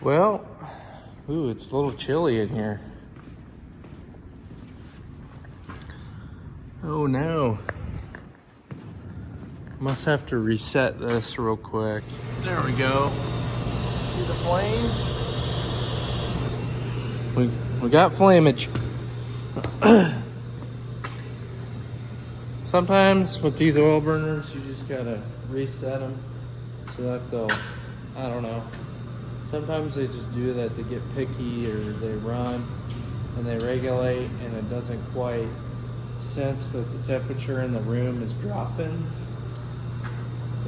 Well, ooh, it's a little chilly in here. Oh no. Must have to reset this real quick. There we go. See the flame? We got flameage. Sometimes with these oil burners, you just gotta reset them so that they'll, I don't know. Sometimes they just do that, they get picky or they run and they regulate and it doesn't quite sense that the temperature in the room is dropping,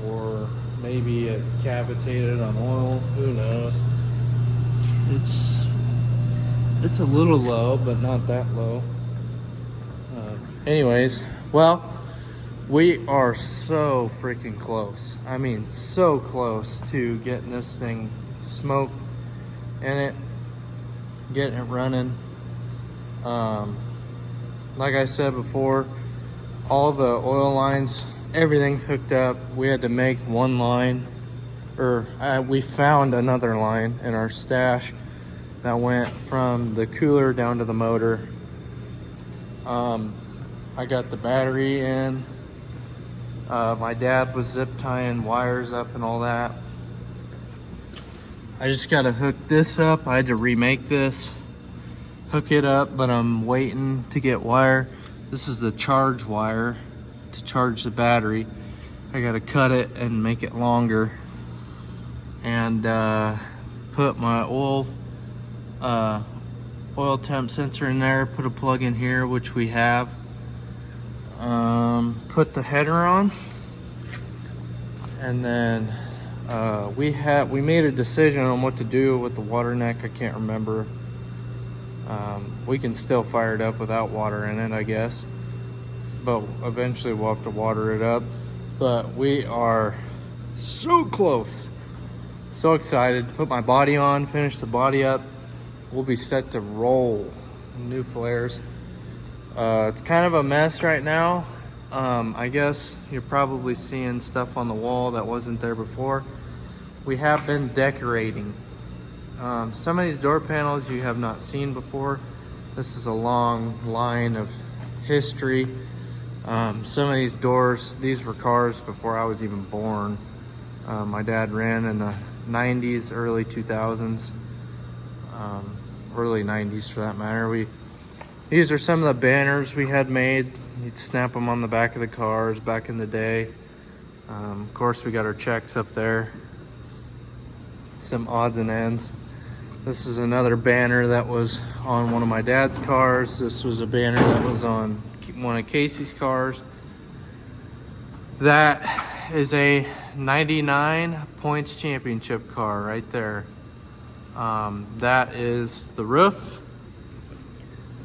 or maybe it cavitated on oil, who knows. It's a little low, but not that low. Anyways, well, we are so freaking close. I mean, so close to getting this thing smoked in it, getting it running. Like I said before, all the oil lines, everything's hooked up. We had to make one line, or we found another line in our stash that went from the cooler down to the motor. I got the battery in. My dad was zip tying wires up and all that. I just gotta hook this up. I had to remake this, hook it up, but I'm waiting to get wire. This is the charge wire to charge the battery. I gotta cut it and make it longer and put my oil temp sensor in there, put a plug in here, which we have. Put the header on, and then we made a decision on what to do with the water neck. I can't remember. We can still fire it up without water in it, I guess, but eventually we'll have to water it up. But we are so close, so excited. Put my body on, finish the body up. We'll be set to roll. New flares. It's kind of a mess right now. I guess you're probably seeing stuff on the wall that wasn't there before. We have been decorating. Some of these door panels you have not seen before. This is a long line of history. Some of these doors, these were cars before I was even born. My dad ran in the 90s, early 2000s, early 90s for that matter. These are some of the banners we had made. You'd snap them on the back of the cars back in the day. Of course, we got our checks up there. Some odds and ends. This is another banner that was on one of my dad's cars. This was a banner that was on one of Casey's cars. That is a 99 points championship car right there. That is the roof.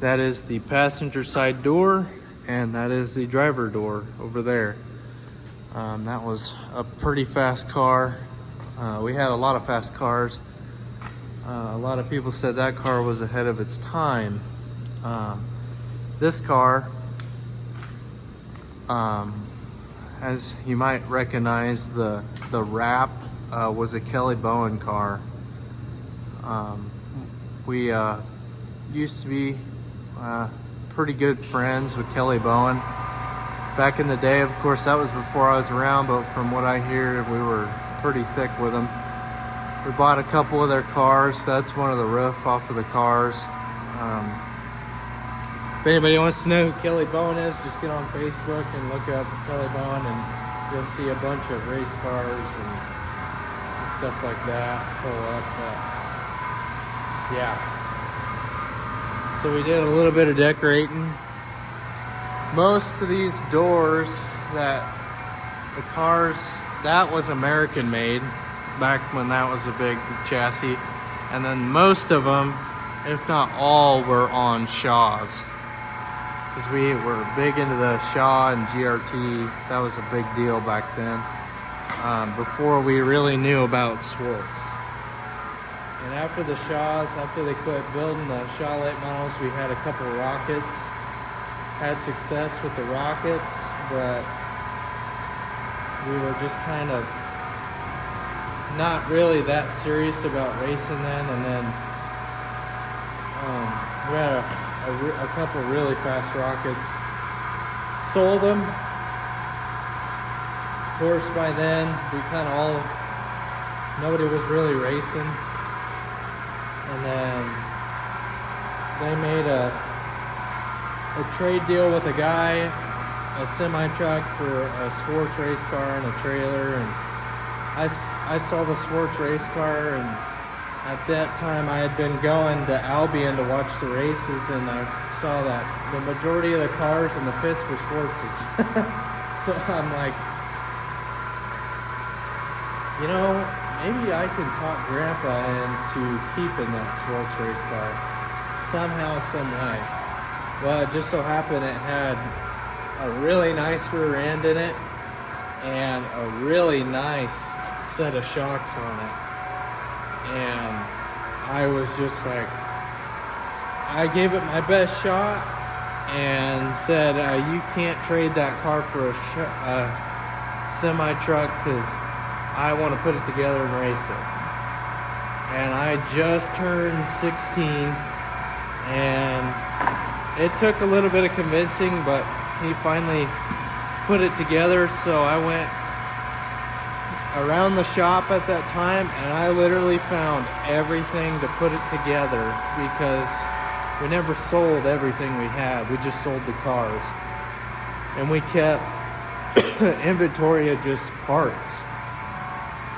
That is the passenger side door, and that is the driver door over there. That was a pretty fast car. We had a lot of fast cars. A lot of people said that car was ahead of its time. This car, as you might recognize, the wrap was a Kelly Bowen car. We used to be pretty good friends with Kelly Bowen back in the day. Of course, that was before I was around, but from what I hear, we were pretty thick with them. We bought a couple of their cars. That's one of the roof off of the cars. If anybody wants to know who Kelly Bowen is, just get on Facebook and look up Kelly Bowen, and you'll see a bunch of race cars and stuff like that pull up. Yeah. So we did a little bit of decorating. Most of these doors that the cars, that was American made back when that was a big chassis. And then most of them, if not all, were on Shaws. Because we were big into the Shaw and GRT. That was a big deal back then. Before we really knew about Swartz. And after the Shaws, after they quit building the Shaw late models, we had a couple of Rockets. Had success with the Rockets, but we were just kind of not really that serious about racing then, and then we had a couple really fast rockets. Sold them. Of course, by then we kind of nobody was really racing, and then they made a trade deal with a guy, a semi truck for a Swartz race car and a trailer, and I saw the Swartz race car, and at that time I had been going to Albion to watch the races, and I saw that the majority of the cars in the pits were Swartz's. So I'm like, you know, maybe I can talk Grandpa into keeping that Swartz race car somehow, some way. Well, it just so happened it had a really nice rear end in it and a really nice set of shocks on it. And I was just like, I gave it my best shot and said, you can't trade that car for a semi truck because I want to put it together and race it. And I just turned 16, and it took a little bit of convincing, but he finally put it together. So I went around the shop at that time, and I literally found everything to put it together, because we never sold everything we had. We just sold the cars, and we kept inventory of just parts.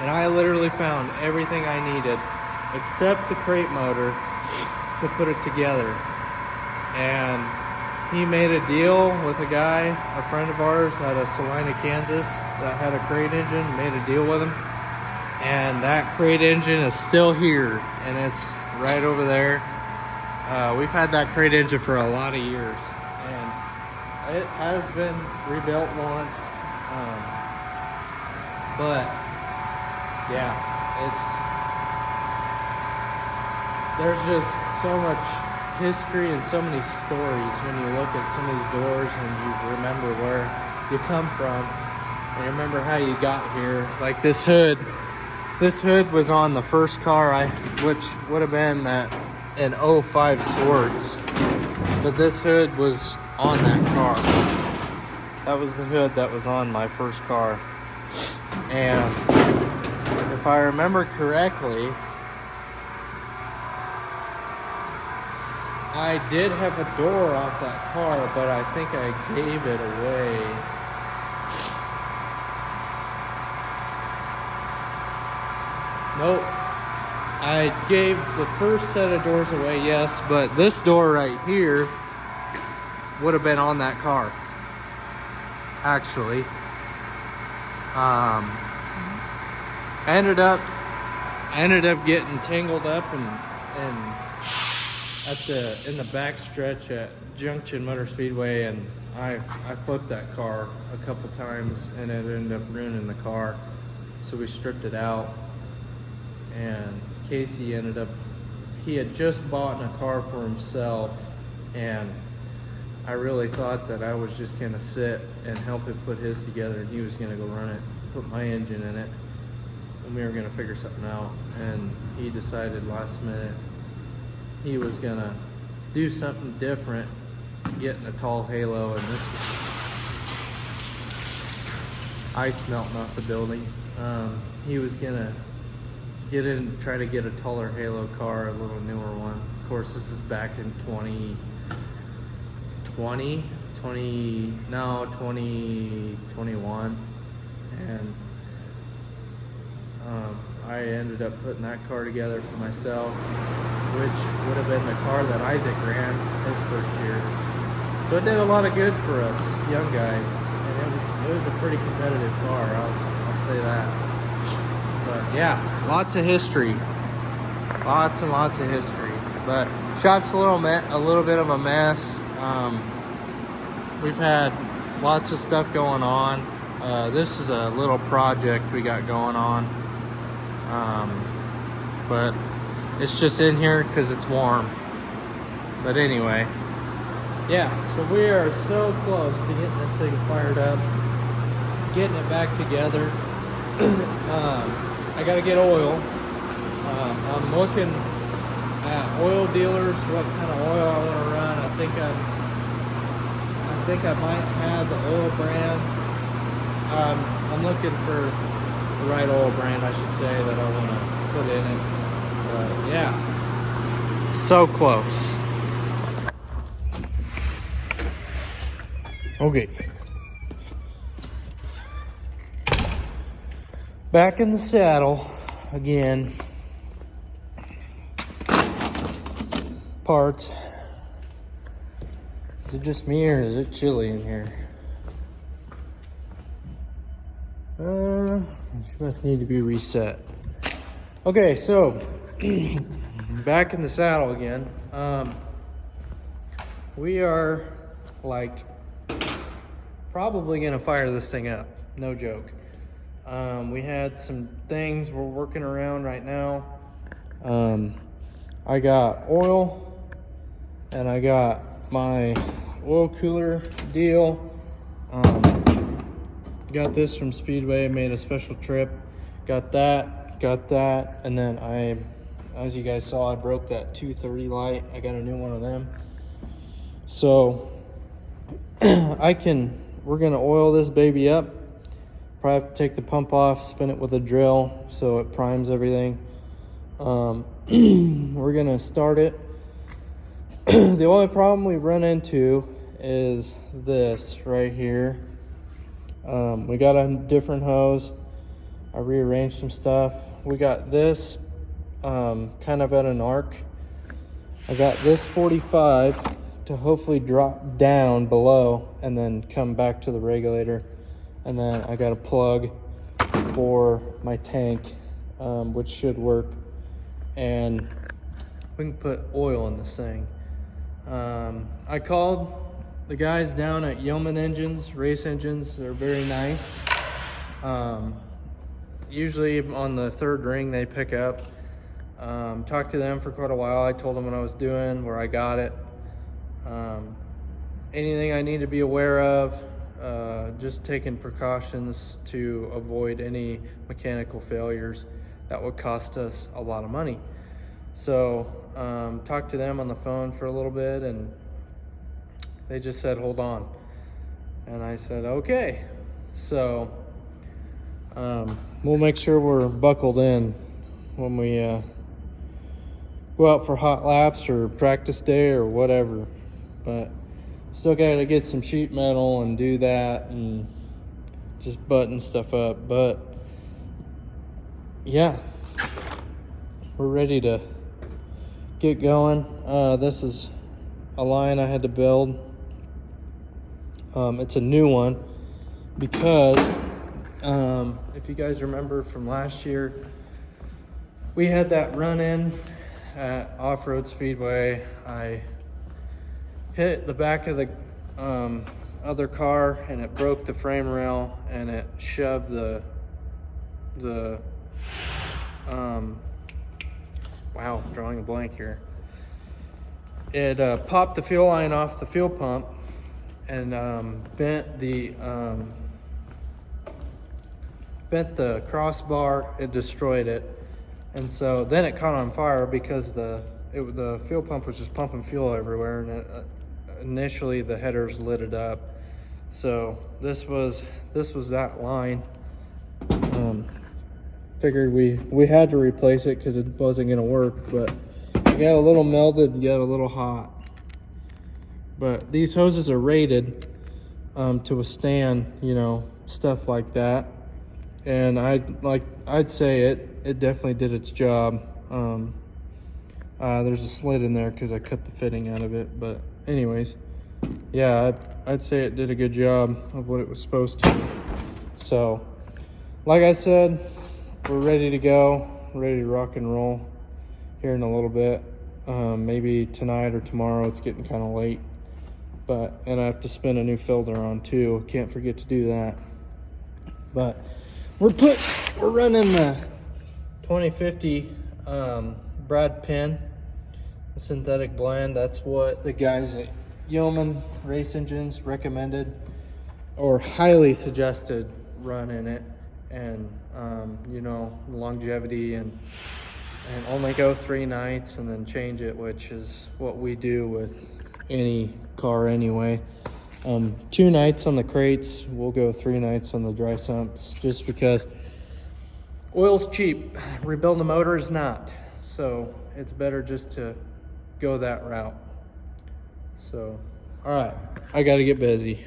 And I literally found everything I needed except the crate motor to put it together. And he made a deal with a guy, a friend of ours out of Salina, Kansas, that had a crate engine, made a deal with him. And that crate engine is still here, and it's right over there. We've had that crate engine for a lot of years, and it has been rebuilt once. But yeah, there's just so much history and so many stories when you look at some of these doors and you remember where you come from and you remember how you got here. Like this hood was on the first car, which would have been an 05 Swartz, but this hood was on that car. That was the hood that was on my first car. And if I remember correctly, I did have a door off that car, but I think I gave it away. Nope. I gave the first set of doors away, yes, but this door right here would have been on that car, actually. I ended up getting tangled up and in the back stretch at Junction Motor Speedway, and I flipped that car a couple times, and it ended up ruining the car. So we stripped it out, and Casey he had just bought a car for himself, and I really thought that I was just gonna sit and help him put his together, and he was gonna go run it, put my engine in it, and we were gonna figure something out. And he decided last minute he was gonna do something different, getting a tall halo, and this ice melting off the building. He was gonna get in and try to get a taller halo car, a little newer one. Of course, this is back in 2021, and I ended up putting that car together for myself, which would have been the car that Isaac ran his first year. So it did a lot of good for us young guys, and it was a pretty competitive car, I'll say that. But yeah, lots of history, lots and lots of history. But shop's a little bit of a mess. We've had lots of stuff going on. This is a little project we got going on, but it's just in here because it's warm. But anyway, yeah, so we are so close to getting this thing fired up, getting it back together. I I gotta get oil. I'm looking at oil dealers, what kind of oil I want to run. I think I might have the oil brand. I'm looking for the right oil brand, I should say, that I want to put in it. But yeah, so close. Okay. Back in the saddle again. Parts. Is it just me or is it chilly in here? She must need to be reset. Okay, so back in the saddle again. We are like probably gonna fire this thing up. No joke. We had some things we're working around right now. I got oil and I got my oil cooler deal. Got this from Speedway, made a special trip. Got that, and then as you guys saw, I broke that 230 light. I got a new one of them. So we're gonna oil this baby up. Probably have to take the pump off, spin it with a drill so it primes everything. We're gonna start it. The only problem we run into is this right here. We got a different hose. I rearranged some stuff. We got this kind of at an arc. I got this 45 to hopefully drop down below and then come back to the regulator. And then I got a plug for my tank, which should work. And we can put oil in this thing. I called the guys down at Yeoman Engines, Race Engines. They're very nice. Usually on the third ring they pick up. Talked to them for quite a while. I told them what I was doing, where I got it. Anything I need to be aware of, just taking precautions to avoid any mechanical failures that would cost us a lot of money. So talked to them on the phone for a little bit and they just said, hold on. And I said, okay. So we'll make sure we're buckled in when we go out for hot laps or practice day or whatever. But still got to get some sheet metal and do that and just button stuff up. But yeah, we're ready to get going. This is a line I had to build. It's a new one because if you guys remember from last year, we had that run-in at Off-Road Speedway. I hit the back of the other car and it broke the frame rail and it shoved the wow, I'm drawing a blank here. It popped the fuel line off the fuel pump and bent the crossbar. It destroyed it. And so then it caught on fire because the fuel pump was just pumping fuel everywhere, and initially the headers lit it up. So this was that line. Figured we had to replace it because it wasn't gonna work, but it got a little melted and got a little hot. But these hoses are rated to withstand, stuff like that. And I'd say it definitely did its job. There's a slit in there because I cut the fitting out of it. But anyways, yeah, I'd say it did a good job of what it was supposed to. So, like I said, we're ready to go, ready to rock and roll here in a little bit. Maybe tonight or tomorrow. It's getting kind of late. And I have to spin a new filter on too. Can't forget to do that. But we're running the 2050 Brad Penn, the synthetic blend. That's what the guys at Yeoman Race Engines recommended or highly suggested run in it. and you know, longevity, and only go 3 nights and then change it, which is what we do with any car anyway. 2 nights on the crates, we'll go 3 nights on the dry sumps, just because oil's cheap, rebuilding a motor is not, so it's better just to go that route. So all right, I gotta get busy.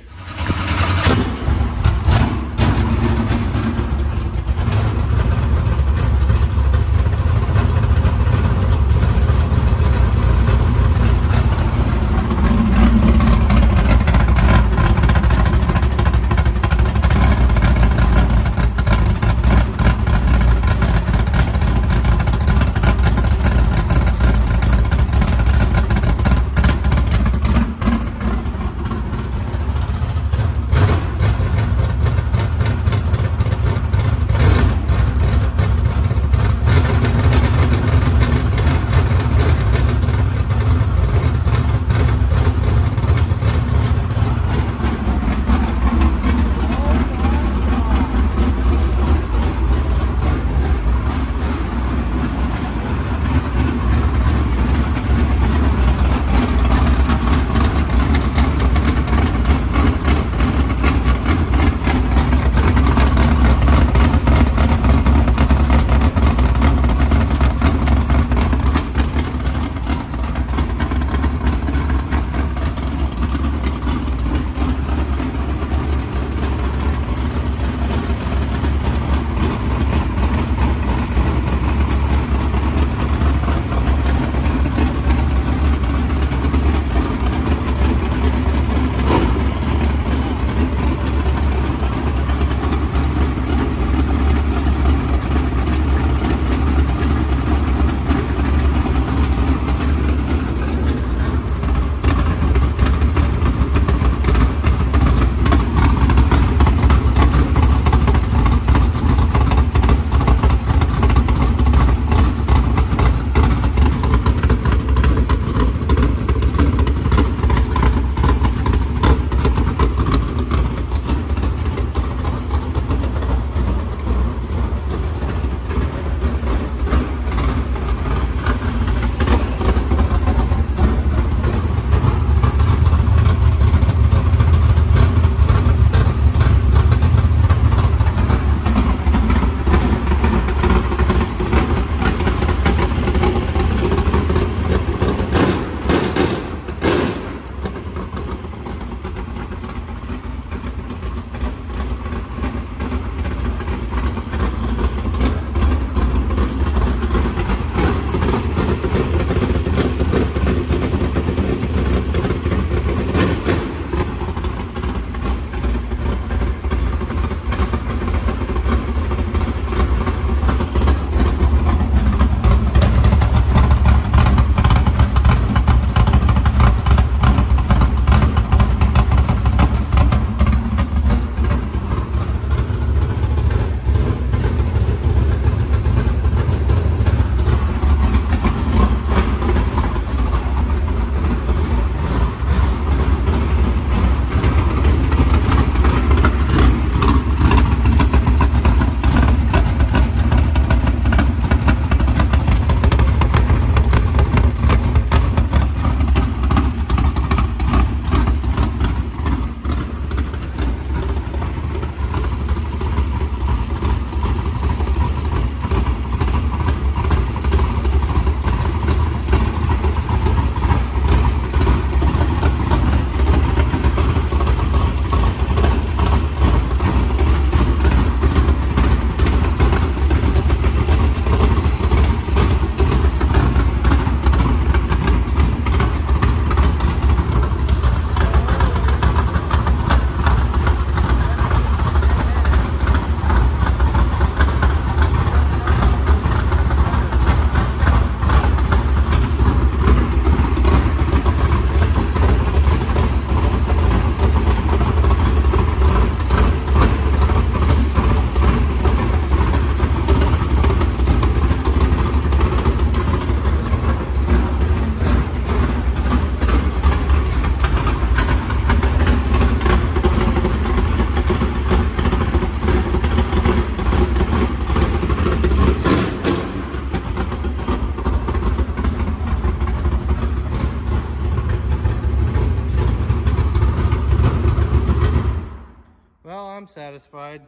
satisfied.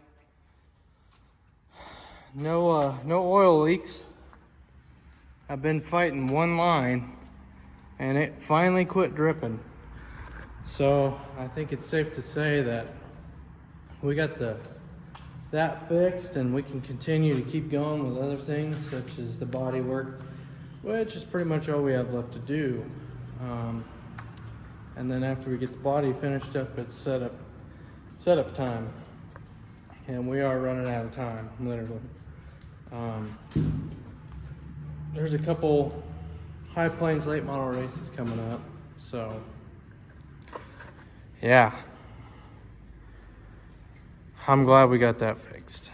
No oil leaks. I've been fighting one line and it finally quit dripping. So I think it's safe to say that we got that fixed, and we can continue to keep going with other things such as the body work, which is pretty much all we have left to do. And then after we get the body finished up, it's setup time, and we are running out of time, literally. There's a couple High Plains late model races coming up, so yeah, I'm glad we got that fixed.